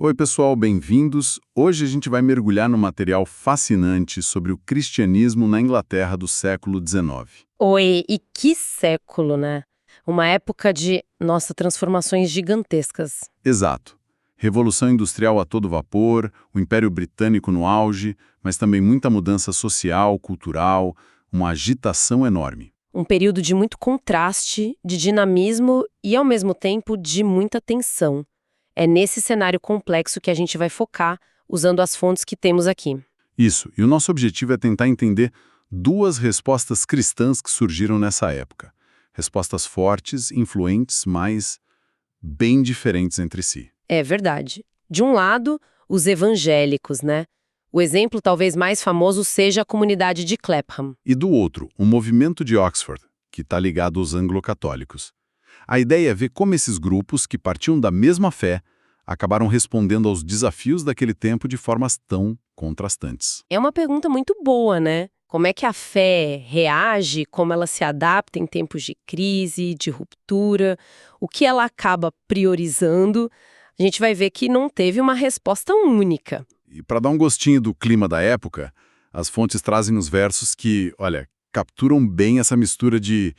Oi, pessoal, bem-vindos. Hoje a gente vai mergulhar num material fascinante sobre o cristianismo na Inglaterra do século XIX. Oi, e que século, né? Uma época de, nossa, transformações gigantescas. Exato. Revolução Industrial a todo vapor, o Império Britânico no auge, mas também muita mudança social, cultural, uma agitação enorme. Um período de muito contraste, de dinamismo e, ao mesmo tempo, de muita tensão. É nesse cenário complexo que a gente vai focar, usando as fontes que temos aqui. Isso, e o nosso objetivo é tentar entender duas respostas cristãs que surgiram nessa época. Respostas fortes, influentes, mas bem diferentes entre si. É verdade. De um lado, os evangélicos, né? O exemplo talvez mais famoso seja a comunidade de Clapham. E do outro, o movimento de Oxford, que está ligado aos anglo-católicos. A ideia é ver como esses grupos, que partiam da mesma fé, acabaram respondendo aos desafios daquele tempo de formas tão contrastantes. É uma pergunta muito boa, né? Como é que a fé reage, como ela se adapta em tempos de crise, de ruptura, o que ela acaba priorizando. A gente vai ver que não teve uma resposta única. E para dar um gostinho do clima da época, as fontes trazem os versos que, olha, capturam bem essa mistura de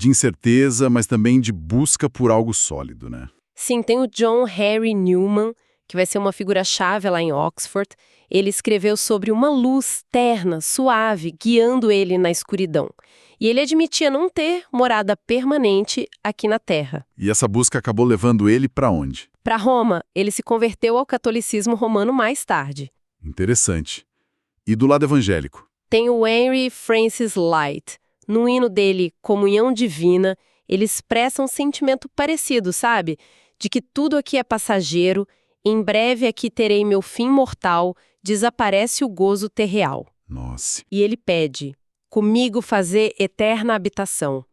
incerteza, mas também de busca por algo sólido, né? Sim, tem o John Henry Newman, que vai ser uma figura-chave lá em Oxford. Ele escreveu sobre uma luz terna, suave, guiando ele na escuridão. E ele admitia não ter morada permanente aqui na Terra. E essa busca acabou levando ele para onde? Para Roma, ele se converteu ao catolicismo romano mais tarde. Interessante. E do lado evangélico? Tem o Henry Francis Lyte. No hino dele, Comunhão Divina, ele expressa um sentimento parecido, sabe? De que tudo aqui é passageiro, em breve aqui terei meu fim mortal, desaparece o gozo terreal. Nossa. E ele pede, comigo fazer eterna habitação.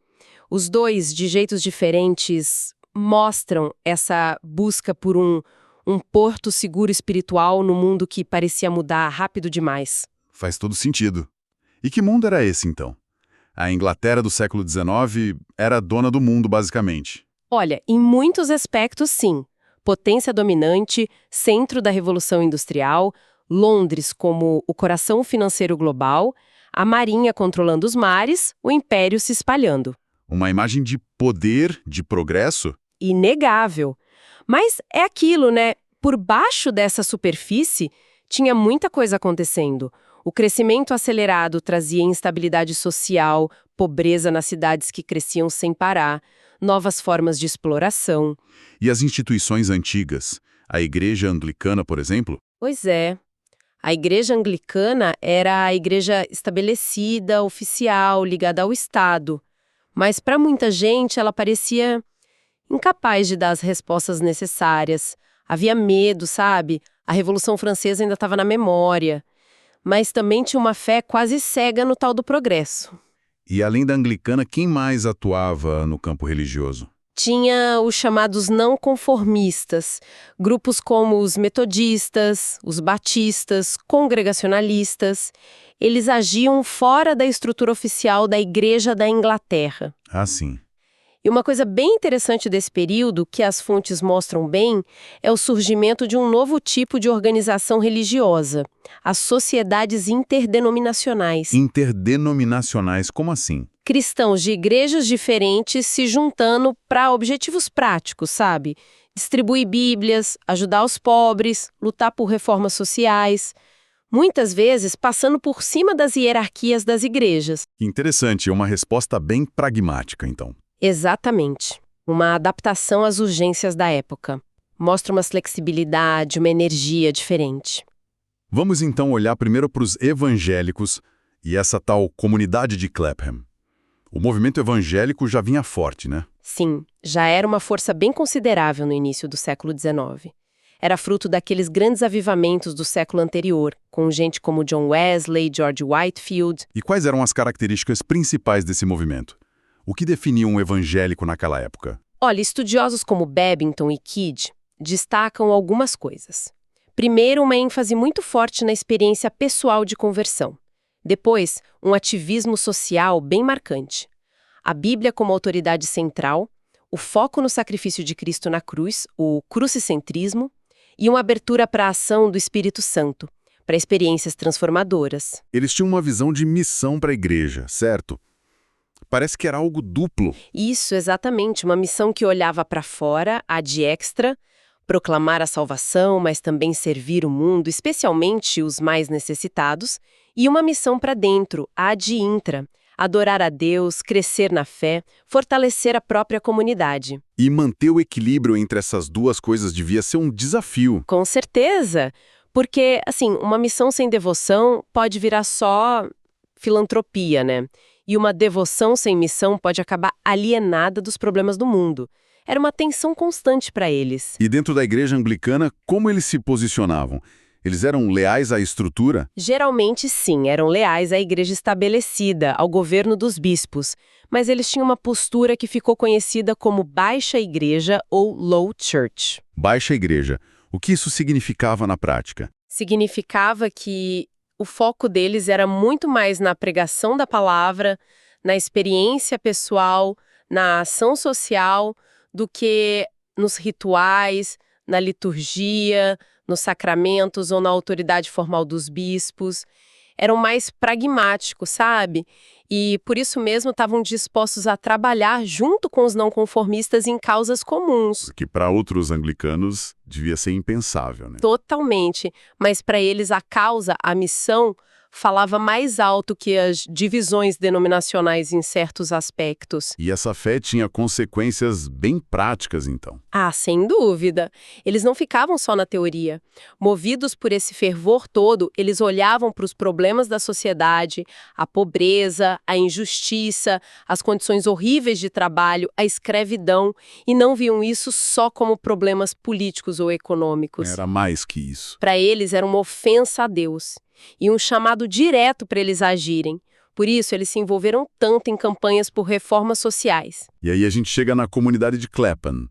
Os dois, de jeitos diferentes, mostram essa busca por um porto seguro espiritual no mundo que parecia mudar rápido demais. Faz todo sentido. E que mundo era esse, então? A Inglaterra do século XIX era dona do mundo, basicamente. Olha, em muitos aspectos, sim. Potência dominante, centro da Revolução Industrial, Londres como o coração financeiro global, a marinha controlando os mares, o império se espalhando. Uma imagem de poder, de progresso? Inegável. Mas é aquilo, né? Por baixo dessa superfície, tinha muita coisa acontecendo. O crescimento acelerado trazia instabilidade social, pobreza nas cidades que cresciam sem parar, novas formas de exploração. E as instituições antigas? A Igreja Anglicana, por exemplo? Pois é. A Igreja Anglicana era a igreja estabelecida, oficial, ligada ao Estado. Mas para muita gente ela parecia incapaz de dar as respostas necessárias. Havia medo, sabe? A Revolução Francesa ainda estava na memória. Mas também tinha uma fé quase cega no tal do progresso. E além da anglicana, quem mais atuava no campo religioso? Tinha os chamados não conformistas, grupos como os metodistas, os batistas, congregacionalistas. Eles agiam fora da estrutura oficial da Igreja da Inglaterra. Ah, sim. E uma coisa bem interessante desse período, que as fontes mostram bem, é o surgimento de um novo tipo de organização religiosa, as sociedades interdenominacionais. Interdenominacionais, como assim? Cristãos de igrejas diferentes se juntando para objetivos práticos, sabe? Distribuir bíblias, ajudar os pobres, lutar por reformas sociais. Muitas vezes passando por cima das hierarquias das igrejas. Interessante, é uma resposta bem pragmática, então. Exatamente. Uma adaptação às urgências da época. Mostra uma flexibilidade, uma energia diferente. Vamos então olhar primeiro para os evangélicos e essa tal comunidade de Clapham. O movimento evangélico já vinha forte, né? Sim, já era uma força bem considerável no início do século XIX. Era fruto daqueles grandes avivamentos do século anterior, com gente como John Wesley, George Whitefield. E quais eram as características principais desse movimento? O que definia um evangélico naquela época? Olha, estudiosos como Babington e Kidd destacam algumas coisas. Primeiro, uma ênfase muito forte na experiência pessoal de conversão. Depois, um ativismo social bem marcante. A Bíblia como autoridade central, o foco no sacrifício de Cristo na cruz, o crucicentrismo, e uma abertura para a ação do Espírito Santo, para experiências transformadoras. Eles tinham uma visão de missão para a igreja, certo? Parece que era algo duplo. Isso, exatamente, uma missão que olhava para fora, ad extra, proclamar a salvação, mas também servir o mundo, especialmente os mais necessitados, e uma missão para dentro, ad intra, adorar a Deus, crescer na fé, fortalecer a própria comunidade. E manter o equilíbrio entre essas duas coisas devia ser um desafio. Com certeza, porque, assim, uma missão sem devoção pode virar só filantropia, né? E uma devoção sem missão pode acabar alienada dos problemas do mundo. Era uma tensão constante para eles. E dentro da igreja anglicana, como eles se posicionavam? Eles eram leais à estrutura? Geralmente, sim, eram leais à igreja estabelecida, ao governo dos bispos, mas eles tinham uma postura que ficou conhecida como baixa igreja ou low church. Baixa igreja. O que isso significava na prática? Significava que o foco deles era muito mais na pregação da palavra, na experiência pessoal, na ação social, do que nos rituais, na liturgia, nos sacramentos ou na autoridade formal dos bispos. Eram mais pragmáticos, sabe? E por isso mesmo estavam dispostos a trabalhar junto com os não conformistas em causas comuns. Que para outros anglicanos devia ser impensável, né? Totalmente. Mas para eles a causa, a missão, falava mais alto que as divisões denominacionais em certos aspectos. E essa fé tinha consequências bem práticas, então. Ah, sem dúvida. Eles não ficavam só na teoria. Movidos por esse fervor todo, eles olhavam para os problemas da sociedade, a pobreza, a injustiça, as condições horríveis de trabalho, a escravidão, e não viam isso só como problemas políticos ou econômicos. Era mais que isso. Para eles era uma ofensa a Deus e um chamado direto para eles agirem. Por isso, eles se envolveram tanto em campanhas por reformas sociais. E aí a gente chega na comunidade de Clapham,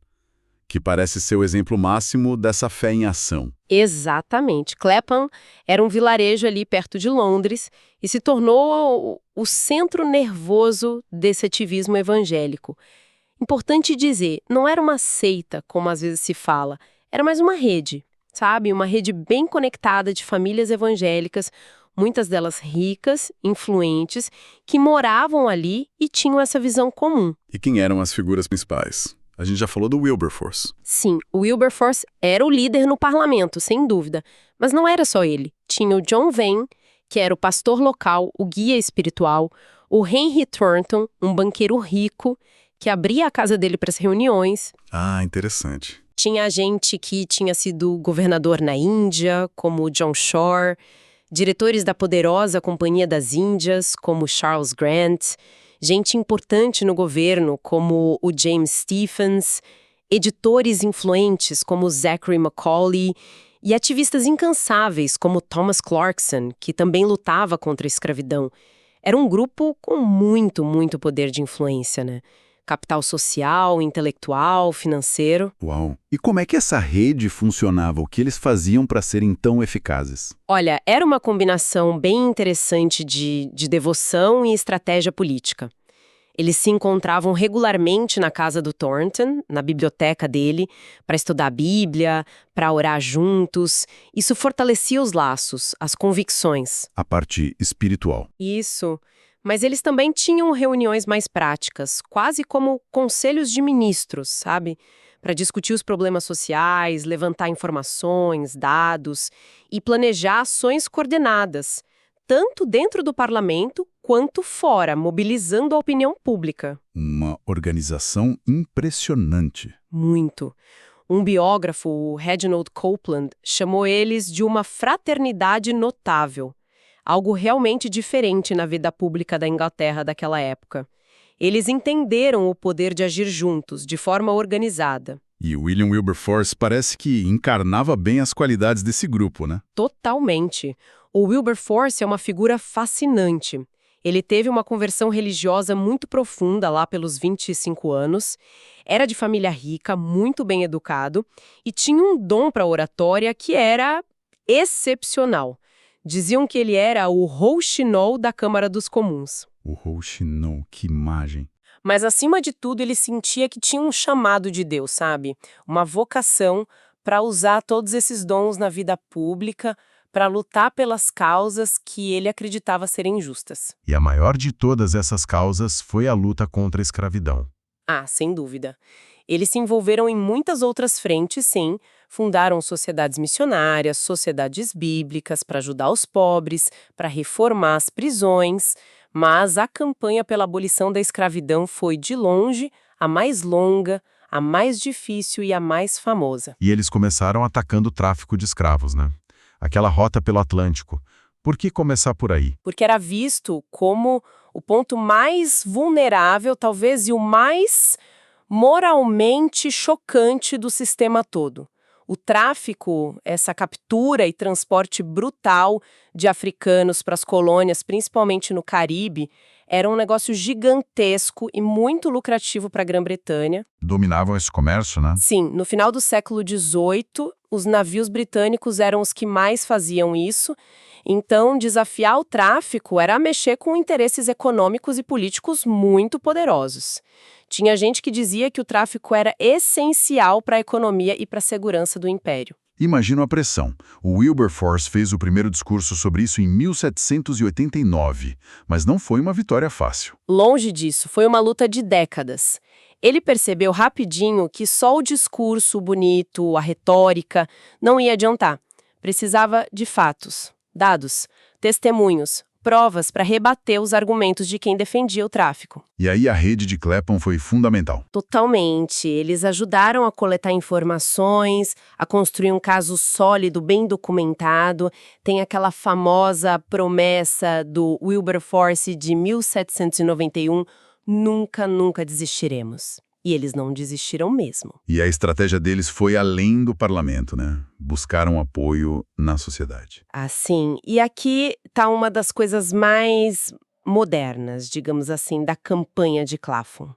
que parece ser o exemplo máximo dessa fé em ação. Exatamente. Clapham era um vilarejo ali perto de Londres e se tornou o centro nervoso desse ativismo evangélico. Importante dizer, não era uma seita, como às vezes se fala, era mais uma rede, sabe? Uma rede bem conectada de famílias evangélicas, muitas delas ricas, influentes, que moravam ali e tinham essa visão comum. E quem eram as figuras principais? A gente já falou do Wilberforce. Sim, o Wilberforce era o líder no parlamento, sem dúvida. Mas não era só ele. Tinha o John Vane, que era o pastor local, o guia espiritual, o Henry Thornton, um banqueiro rico, que abria a casa dele para as reuniões. Ah, interessante. Tinha gente que tinha sido governador na Índia, como o John Shore, diretores da poderosa Companhia das Índias, como Charles Grant, gente importante no governo, como o James Stephens, editores influentes, como Zachary Macaulay, e ativistas incansáveis, como Thomas Clarkson, que também lutava contra a escravidão. Era um grupo com muito, muito poder de influência, né? Capital social, intelectual, financeiro. Uau! E como é que essa rede funcionava? O que eles faziam para serem tão eficazes? Olha, era uma combinação bem interessante de devoção e estratégia política. Eles se encontravam regularmente na casa do Thornton, na biblioteca dele, para estudar a Bíblia, para orar juntos. Isso fortalecia os laços, as convicções. A parte espiritual. Isso. Mas eles também tinham reuniões mais práticas, quase como conselhos de ministros, sabe? Para discutir os problemas sociais, levantar informações, dados e planejar ações coordenadas, tanto dentro do parlamento quanto fora, mobilizando a opinião pública. Uma organização impressionante. Muito. Um biógrafo, o Reginald Copeland, chamou eles de uma fraternidade notável. Algo realmente diferente na vida pública da Inglaterra daquela época. Eles entenderam o poder de agir juntos, de forma organizada. E William Wilberforce parece que encarnava bem as qualidades desse grupo, né? Totalmente. O Wilberforce é uma figura fascinante. Ele teve uma conversão religiosa muito profunda lá pelos 25 anos, era de família rica, muito bem educado e tinha um dom para oratória que era excepcional. Diziam que ele era o rouxinol da Câmara dos Comuns. O rouxinol, que imagem. Mas, acima de tudo, ele sentia que tinha um chamado de Deus, sabe? Uma vocação para usar todos esses dons na vida pública, para lutar pelas causas que ele acreditava serem justas. E a maior de todas essas causas foi a luta contra a escravidão. Ah, sem dúvida. Eles se envolveram em muitas outras frentes, sim. Fundaram sociedades missionárias, sociedades bíblicas para ajudar os pobres, para reformar as prisões. Mas a campanha pela abolição da escravidão foi, de longe, a mais longa, a mais difícil e a mais famosa. E eles começaram atacando o tráfico de escravos, né? Aquela rota pelo Atlântico. Por que começar por aí? Porque era visto como o ponto mais vulnerável, talvez, e o mais moralmente chocante do sistema todo. O tráfico, essa captura e transporte brutal de africanos para as colônias, principalmente no Caribe, era um negócio gigantesco e muito lucrativo para a Grã-Bretanha. Dominavam esse comércio, né? Sim, no final do século XVIII, os navios britânicos eram os que mais faziam isso. Então, desafiar o tráfico era mexer com interesses econômicos e políticos muito poderosos. Tinha gente que dizia que o tráfico era essencial para a economia e para a segurança do império. Imagina a pressão. O Wilberforce fez o primeiro discurso sobre isso em 1789, mas não foi uma vitória fácil. Longe disso, foi uma luta de décadas. Ele percebeu rapidinho que só o discurso bonito, a retórica, não ia adiantar. Precisava de fatos, dados, testemunhos, provas para rebater os argumentos de quem defendia o tráfico. E aí a rede de Clapham foi fundamental. Totalmente. Eles ajudaram a coletar informações, a construir um caso sólido, bem documentado. Tem aquela famosa promessa do Wilberforce de 1791, nunca, nunca desistiremos. E eles não desistiram mesmo. E a estratégia deles foi além do parlamento, né? Buscaram apoio na sociedade. Assim, e aqui está uma das coisas mais modernas, digamos assim, da campanha de Clapham.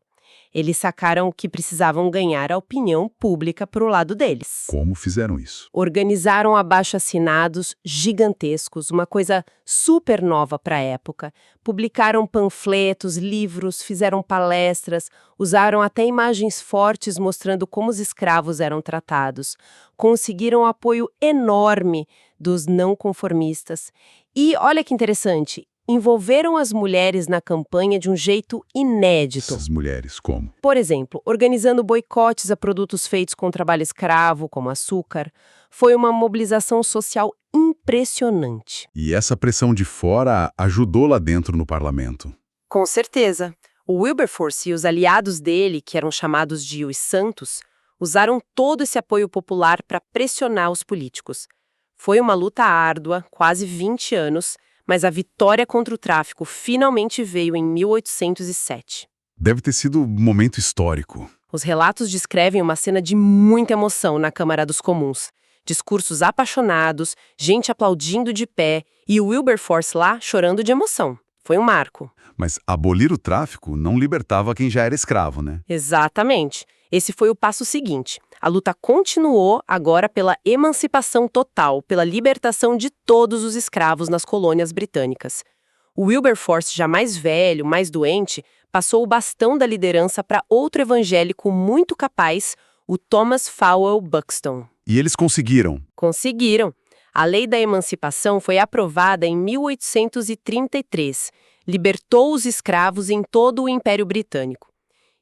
Eles sacaram que precisavam ganhar a opinião pública para o lado deles. Como fizeram isso? Organizaram abaixo-assinados gigantescos, uma coisa super nova para a época. Publicaram panfletos, livros, fizeram palestras, usaram até imagens fortes mostrando como os escravos eram tratados. Conseguiram um apoio enorme dos não conformistas. E olha que interessante, envolveram as mulheres na campanha de um jeito inédito. Essas mulheres, como? Por exemplo, organizando boicotes a produtos feitos com trabalho escravo, como açúcar. Foi uma mobilização social impressionante. E essa pressão de fora ajudou lá dentro no parlamento. Com certeza. O Wilberforce e os aliados dele, que eram chamados de os Santos, usaram todo esse apoio popular para pressionar os políticos. Foi uma luta árdua, quase 20 anos, mas a vitória contra o tráfico finalmente veio em 1807. Deve ter sido um momento histórico. Os relatos descrevem uma cena de muita emoção na Câmara dos Comuns. Discursos apaixonados, gente aplaudindo de pé e o Wilberforce lá chorando de emoção. Foi um marco. Mas abolir o tráfico não libertava quem já era escravo, né? Exatamente. Esse foi o passo seguinte. A luta continuou agora pela emancipação total, pela libertação de todos os escravos nas colônias britânicas. O Wilberforce, já mais velho, mais doente, passou o bastão da liderança para outro evangélico muito capaz, o Thomas Fowell Buxton. E eles conseguiram. Conseguiram. A Lei da Emancipação foi aprovada em 1833. Libertou os escravos em todo o Império Britânico.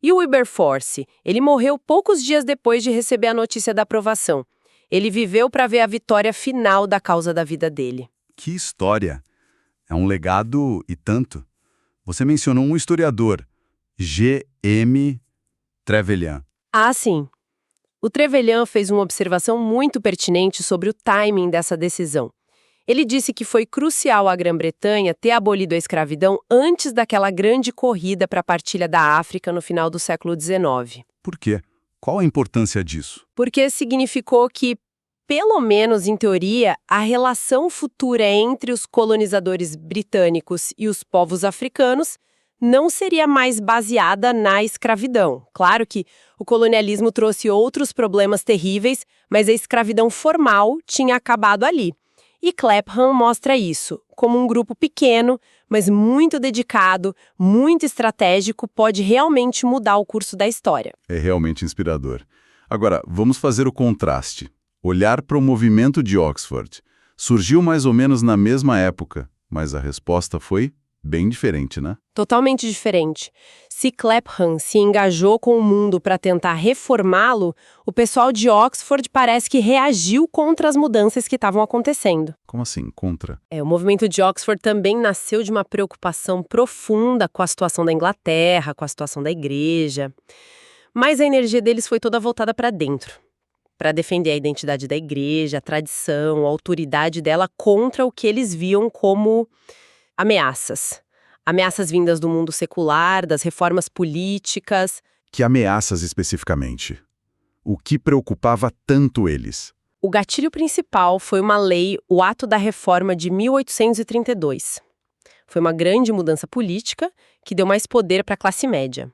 E o Wilberforce? Ele morreu poucos dias depois de receber a notícia da aprovação. Ele viveu para ver a vitória final da causa da vida dele. Que história! É um legado e tanto. Você mencionou um historiador, G.M. Trevelyan. Ah, sim. O Trevelyan fez uma observação muito pertinente sobre o timing dessa decisão. Ele disse que foi crucial à Grã-Bretanha ter abolido a escravidão antes daquela grande corrida para a partilha da África no final do século XIX. Por quê? Qual a importância disso? Porque significou que, pelo menos em teoria, a relação futura entre os colonizadores britânicos e os povos africanos não seria mais baseada na escravidão. Claro que o colonialismo trouxe outros problemas terríveis, mas a escravidão formal tinha acabado ali. E Clapham mostra isso, como um grupo pequeno, mas muito dedicado, muito estratégico, pode realmente mudar o curso da história. É realmente inspirador. Agora, vamos fazer o contraste. Olhar para o movimento de Oxford. Surgiu mais ou menos na mesma época, mas a resposta foi bem diferente, né? Totalmente diferente. Se Clapham se engajou com o mundo para tentar reformá-lo, o pessoal de Oxford parece que reagiu contra as mudanças que estavam acontecendo. Como assim, contra? O movimento de Oxford também nasceu de uma preocupação profunda com a situação da Inglaterra, com a situação da igreja. Mas a energia deles foi toda voltada para dentro, para defender a identidade da igreja, a tradição, a autoridade dela contra o que eles viam como ameaças. Ameaças vindas do mundo secular, das reformas políticas. Que ameaças especificamente? O que preocupava tanto eles? O gatilho principal foi uma lei, o Ato da Reforma de 1832. Foi uma grande mudança política que deu mais poder para a classe média.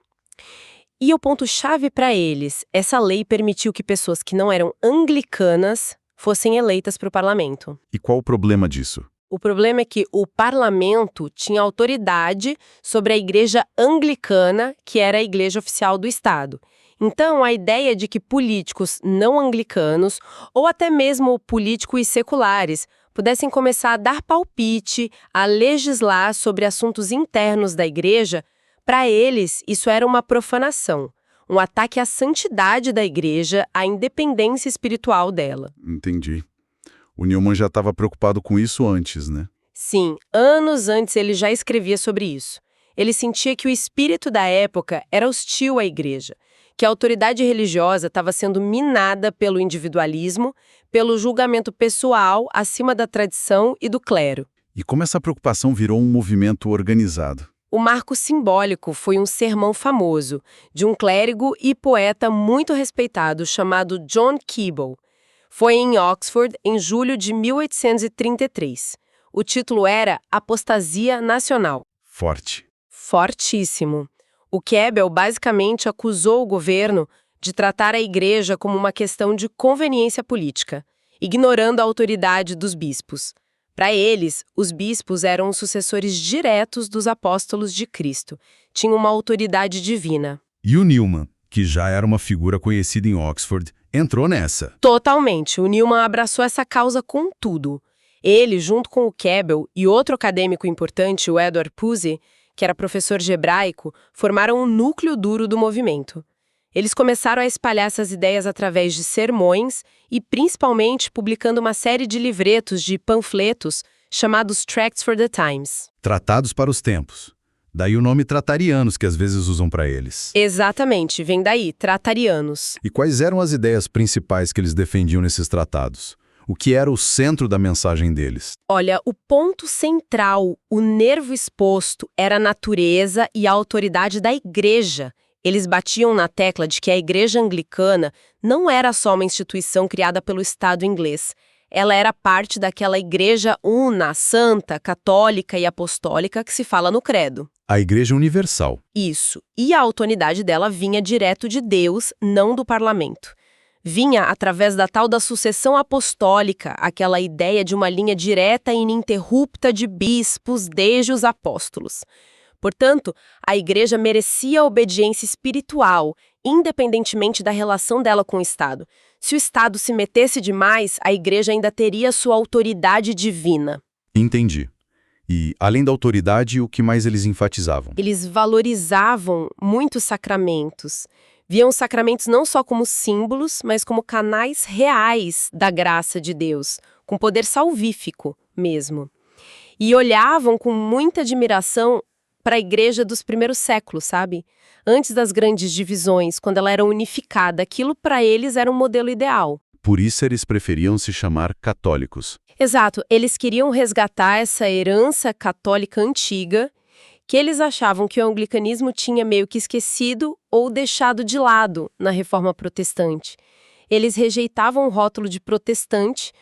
E o ponto-chave para eles, essa lei permitiu que pessoas que não eram anglicanas fossem eleitas para o parlamento. E qual o problema disso? O problema é que o parlamento tinha autoridade sobre a igreja anglicana, que era a igreja oficial do Estado. Então, a ideia de que políticos não anglicanos, ou até mesmo políticos seculares, pudessem começar a dar palpite, a legislar sobre assuntos internos da igreja, para eles isso era uma profanação, um ataque à santidade da igreja, à independência espiritual dela. Entendi. O Newman já estava preocupado com isso antes, né? Sim, anos antes ele já escrevia sobre isso. Ele sentia que o espírito da época era hostil à igreja, que a autoridade religiosa estava sendo minada pelo individualismo, pelo julgamento pessoal acima da tradição e do clero. E como essa preocupação virou um movimento organizado? O marco simbólico foi um sermão famoso de um clérigo e poeta muito respeitado chamado John Keble. Foi em Oxford em julho de 1833. O título era Apostasia Nacional. Forte. Fortíssimo. O Keble basicamente acusou o governo de tratar a igreja como uma questão de conveniência política, ignorando a autoridade dos bispos. Para eles, os bispos eram os sucessores diretos dos apóstolos de Cristo. Tinham uma autoridade divina. E o Newman, que já era uma figura conhecida em Oxford, entrou nessa. Totalmente. O Newman abraçou essa causa com tudo. Ele, junto com o Keble e outro acadêmico importante, o Edward Pusey, que era professor de hebraico, formaram um núcleo duro do movimento. Eles começaram a espalhar essas ideias através de sermões e, principalmente, publicando uma série de livretos de panfletos chamados Tracts for the Times. Tratados para os tempos. Daí o nome tratarianos que às vezes usam para eles. Exatamente, vem daí, tratarianos. E quais eram as ideias principais que eles defendiam nesses tratados? O que era o centro da mensagem deles? Olha, o ponto central, o nervo exposto, era a natureza e a autoridade da igreja. Eles batiam na tecla de que a igreja anglicana não era só uma instituição criada pelo Estado inglês. Ela era parte daquela igreja una, santa, católica e apostólica que se fala no credo. A Igreja Universal. Isso. E a autoridade dela vinha direto de Deus, não do parlamento. Vinha através da tal da sucessão apostólica, aquela ideia de uma linha direta e ininterrupta de bispos desde os apóstolos. Portanto, a igreja merecia obediência espiritual, independentemente da relação dela com o Estado. Se o Estado se metesse demais, a igreja ainda teria sua autoridade divina. Entendi. E, além da autoridade, o que mais eles enfatizavam? Eles valorizavam muitos sacramentos. Viam os sacramentos não só como símbolos, mas como canais reais da graça de Deus, com poder salvífico mesmo. E olhavam com muita admiração para a igreja dos primeiros séculos, sabe? Antes das grandes divisões, quando ela era unificada, aquilo para eles era um modelo ideal. Por isso eles preferiam se chamar católicos. Exato, eles queriam resgatar essa herança católica antiga, que eles achavam que o anglicanismo tinha meio que esquecido ou deixado de lado na Reforma Protestante. Eles rejeitavam o rótulo de protestante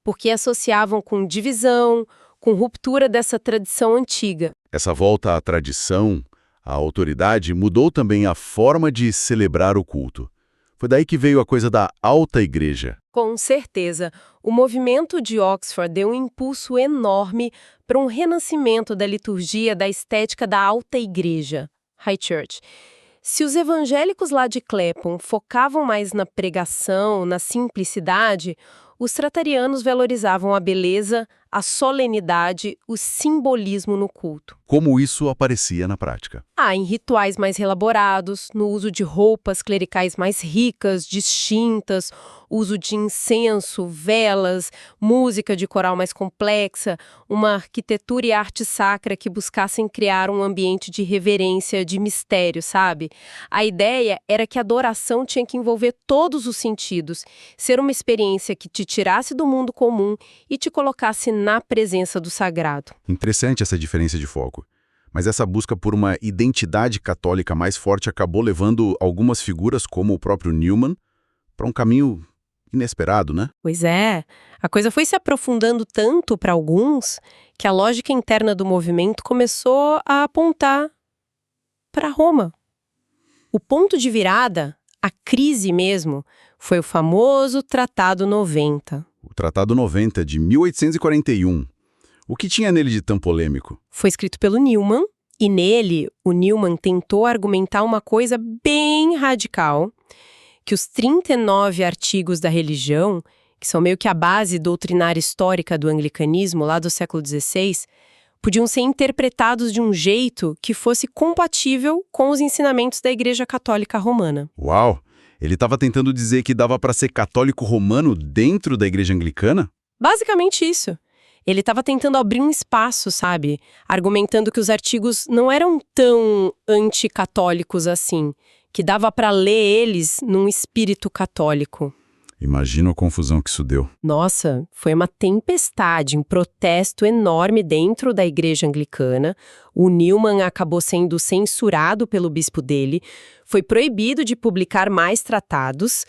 porque associavam com divisão, com ruptura dessa tradição antiga. Essa volta à tradição, à autoridade, mudou também a forma de celebrar o culto. Foi daí que veio a coisa da alta igreja. Com certeza, o movimento de Oxford deu um impulso enorme para um renascimento da liturgia da estética da alta igreja, High Church. Se os evangélicos lá de Clapham focavam mais na pregação, na simplicidade, os tratarianos valorizavam a beleza, a solenidade, o simbolismo no culto. Como isso aparecia na prática? Em rituais mais elaborados, no uso de roupas clericais mais ricas, distintas, uso de incenso, velas, música de coral mais complexa, uma arquitetura e arte sacra que buscassem criar um ambiente de reverência, de mistério, sabe? A ideia era que a adoração tinha que envolver todos os sentidos, ser uma experiência que te tirasse do mundo comum e te colocasse na presença do sagrado. Interessante essa diferença de foco. Mas essa busca por uma identidade católica mais forte acabou levando algumas figuras, como o próprio Newman, para um caminho inesperado, né? Pois é, a coisa foi se aprofundando tanto para alguns que a lógica interna do movimento começou a apontar para Roma. O ponto de virada, a crise mesmo, foi o famoso Tratado 90. O Tratado 90, de 1841. O que tinha nele de tão polêmico? Foi escrito pelo Newman, e nele o Newman tentou argumentar uma coisa bem radical, que os 39 artigos da religião, que são meio que a base doutrinária histórica do anglicanismo lá do século XVI, podiam ser interpretados de um jeito que fosse compatível com os ensinamentos da Igreja Católica Romana. Uau! Ele estava tentando dizer que dava para ser católico romano dentro da Igreja Anglicana? Basicamente isso. Ele estava tentando abrir um espaço, sabe? Argumentando que os artigos não eram tão anticatólicos assim, que dava para ler eles num espírito católico. Imagina a confusão que isso deu. Nossa, foi uma tempestade, um protesto enorme dentro da igreja anglicana. O Newman acabou sendo censurado pelo bispo dele, foi proibido de publicar mais tratados,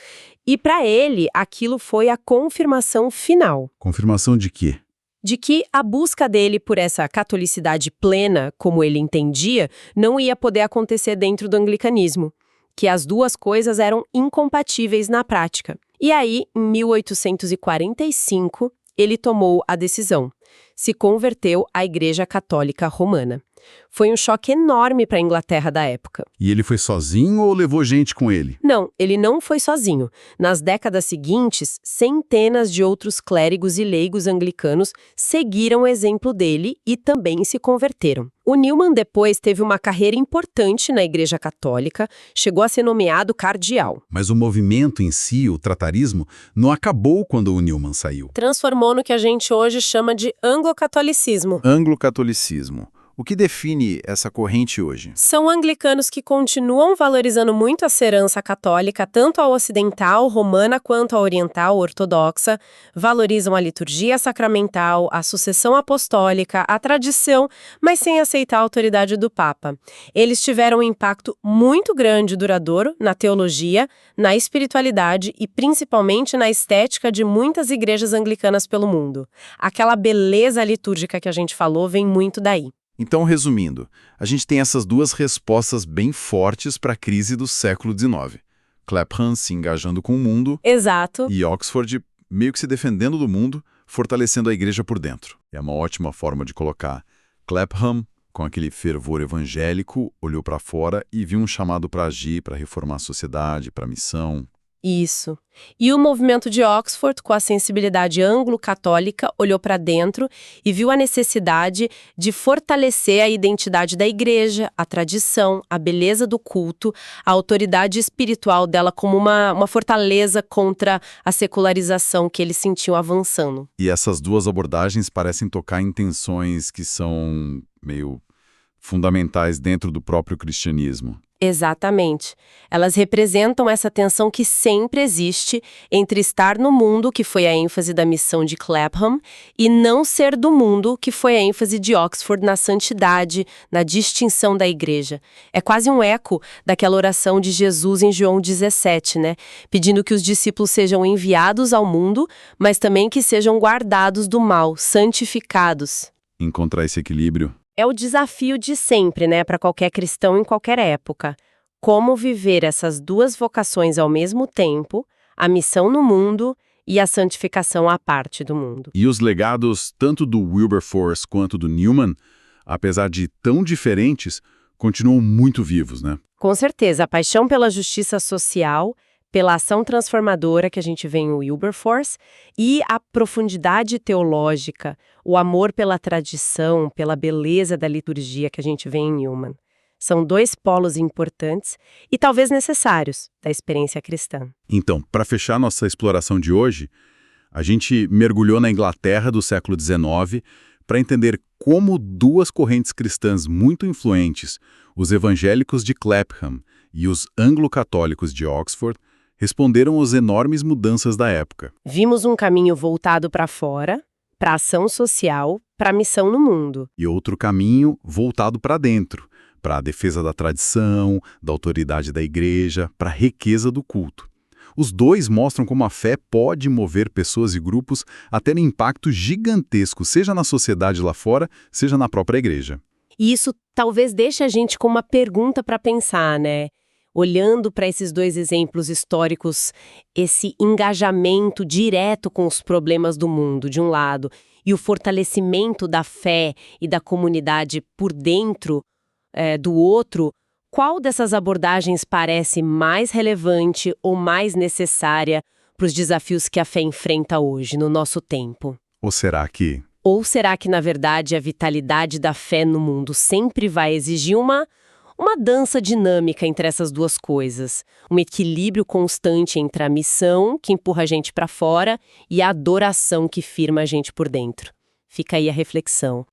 e para ele aquilo foi a confirmação final. Confirmação de quê? De que a busca dele por essa catolicidade plena, como ele entendia, não ia poder acontecer dentro do anglicanismo, que as duas coisas eram incompatíveis na prática. E aí, em 1845, ele tomou a decisão. Se converteu à Igreja Católica Romana. Foi um choque enorme para a Inglaterra da época. E ele foi sozinho ou levou gente com ele? Não, ele não foi sozinho. Nas décadas seguintes, centenas de outros clérigos e leigos anglicanos seguiram o exemplo dele e também se converteram. O Newman depois teve uma carreira importante na Igreja Católica, chegou a ser nomeado cardeal. Mas o movimento em si, o tratarismo, não acabou quando o Newman saiu. Transformou no que a gente hoje chama de anglocatolicismo. Anglocatolicismo. O que define essa corrente hoje? São anglicanos que continuam valorizando muito a herança católica, tanto a ocidental, romana, quanto a oriental, ortodoxa, valorizam a liturgia sacramental, a sucessão apostólica, a tradição, mas sem aceitar a autoridade do Papa. Eles tiveram um impacto muito grande e duradouro na teologia, na espiritualidade e principalmente na estética de muitas igrejas anglicanas pelo mundo. Aquela beleza litúrgica que a gente falou vem muito daí. Então, resumindo, a gente tem essas duas respostas bem fortes para a crise do século XIX. Clapham se engajando com o mundo. Exato. E Oxford meio que se defendendo do mundo, fortalecendo a igreja por dentro. É uma ótima forma de colocar. Clapham, com aquele fervor evangélico, olhou para fora e viu um chamado para agir, para reformar a sociedade, para a missão. Isso. E o movimento de Oxford, com a sensibilidade anglo-católica, olhou para dentro e viu a necessidade de fortalecer a identidade da igreja, a tradição, a beleza do culto, a autoridade espiritual dela como uma fortaleza contra a secularização que eles sentiam avançando. E essas duas abordagens parecem tocar em tensões que são meio fundamentais dentro do próprio cristianismo. Exatamente. Elas representam essa tensão que sempre existe entre estar no mundo, que foi a ênfase da missão de Clapham, e não ser do mundo, que foi a ênfase de Oxford na santidade, na distinção da igreja. É quase um eco daquela oração de Jesus em João 17, né? Pedindo que os discípulos sejam enviados ao mundo, mas também que sejam guardados do mal, santificados. Encontrar esse equilíbrio. É o desafio de sempre, né, para qualquer cristão em qualquer época. Como viver essas duas vocações ao mesmo tempo, a missão no mundo e a santificação à parte do mundo. E os legados, tanto do Wilberforce quanto do Newman, apesar de tão diferentes, continuam muito vivos, né? Com certeza, a paixão pela justiça social, pela ação transformadora que a gente vê em Wilberforce e a profundidade teológica, o amor pela tradição, pela beleza da liturgia que a gente vê em Newman. São dois polos importantes e talvez necessários da experiência cristã. Então, para fechar nossa exploração de hoje, a gente mergulhou na Inglaterra do século XIX para entender como duas correntes cristãs muito influentes, os evangélicos de Clapham e os anglo-católicos de Oxford, responderam às enormes mudanças da época. Vimos um caminho voltado para fora, para a ação social, para a missão no mundo. E outro caminho voltado para dentro, para a defesa da tradição, da autoridade da igreja, para a riqueza do culto. Os dois mostram como a fé pode mover pessoas e grupos a terem impacto gigantesco, seja na sociedade lá fora, seja na própria igreja. E isso talvez deixe a gente com uma pergunta para pensar, né? Olhando para esses dois exemplos históricos, esse engajamento direto com os problemas do mundo, de um lado, e o fortalecimento da fé e da comunidade por dentro, do outro, qual dessas abordagens parece mais relevante ou mais necessária para os desafios que a fé enfrenta hoje, no nosso tempo? Ou será que... Ou será que, na verdade, a vitalidade da fé no mundo sempre vai exigir uma dança dinâmica entre essas duas coisas? Um equilíbrio constante entre a missão, que empurra a gente para fora, e a adoração que firma a gente por dentro. Fica aí a reflexão.